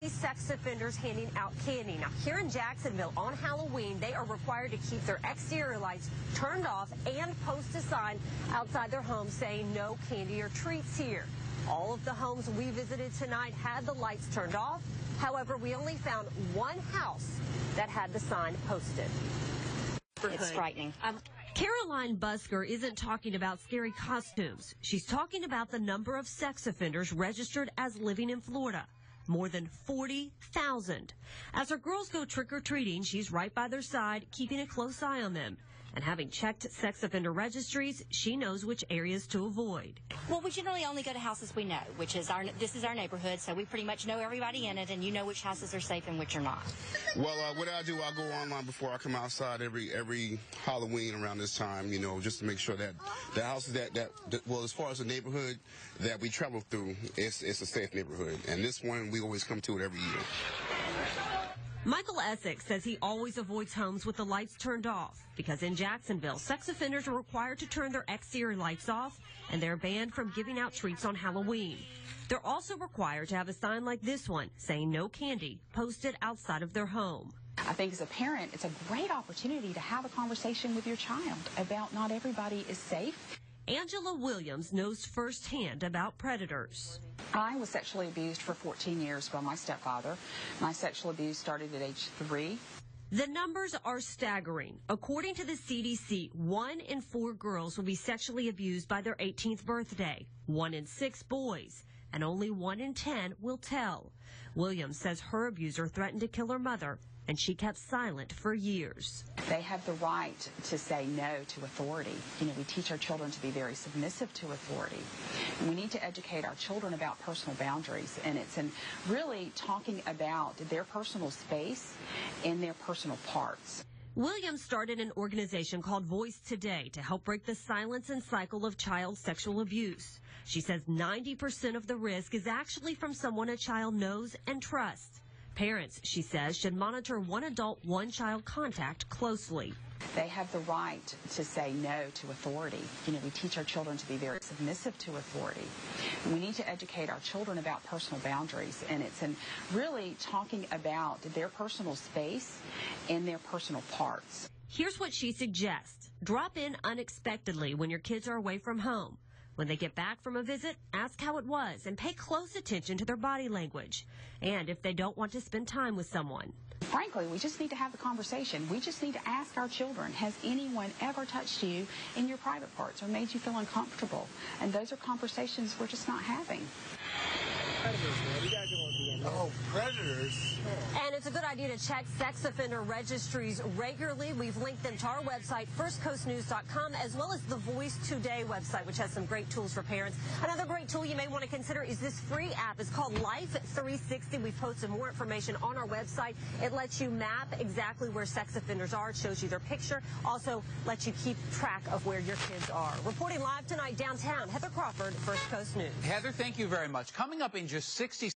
These sex offenders handing out candy. Now, here in Jacksonville on Halloween, they are required to keep their exterior lights turned off and post a sign outside their home saying no candy or treats here. All of the homes we visited tonight had the lights turned off. However, we only found one house that had the sign posted. It's frightening. Caroline Busker isn't talking about scary costumes. She's talking about the number of sex offenders registered as living in Florida. More than 40,000. As her girls go trick-or-treating, she's right by their side, keeping a close eye on them. And having checked sex offender registries, she knows which areas to avoid. Well, we generally only go to houses we know, which is this is our neighborhood, so we pretty much know everybody in it, and you know which houses are safe and which are not. Well, what I do, I go online before I come outside every Halloween around this time, you know, just to make sure that the houses well, as far as the neighborhood that we travel through, it's a safe neighborhood. And this one, we always come to it every year. Michael Essex says he always avoids homes with the lights turned off because in Jacksonville, sex offenders are required to turn their exterior lights off and they're banned from giving out treats on Halloween. They're also required to have a sign like this one saying no candy posted outside of their home. I think as a parent, it's a great opportunity to have a conversation with your child about not everybody is safe. Angela Williams knows firsthand about predators. I was sexually abused for 14 years by my stepfather. My sexual abuse started at age 3. The numbers are staggering. According to the CDC, 1 in 4 girls will be sexually abused by their 18th birthday, 1 in 6 boys, and only 1 in 10 will tell. Williams says her abuser threatened to kill her mother, and she kept silent for years. They have the right to say no to authority. You know, we teach our children to be very submissive to authority. And we need to educate our children about personal boundaries, and it's in really talking about their personal space and their personal parts. Williams started an organization called Voice Today to help break the silence and cycle of child sexual abuse. She says 90% of the risk is actually from someone a child knows and trusts. Parents, she says, should monitor one adult, one child contact closely. They have the right to say no to authority. You know, we teach our children to be very submissive to authority. And we need to educate our children about personal boundaries, and it's in really talking about their personal space and their personal parts. Here's what she suggests. Drop in unexpectedly when your kids are away from home. When they get back from a visit, ask how it was and pay close attention to their body language. And if they don't want to spend time with someone. Frankly, we just need to have the conversation. We just need to ask our children, has anyone ever touched you in your private parts or made you feel uncomfortable? And those are conversations we're just not having. Oh, predators. And it's a good idea to check sex offender registries regularly. We've linked them to our website, firstcoastnews.com, as well as the Voice Today website, which has some great tools for parents. Another great tool you may want to consider is this free app. It's called Life 360. We've posted more information on our website. It lets you map exactly where sex offenders are. It shows you their picture. Also lets you keep track of where your kids are. Reporting live tonight downtown, Heather Crawford, First Coast News. Heather, thank you very much. Coming up in just 60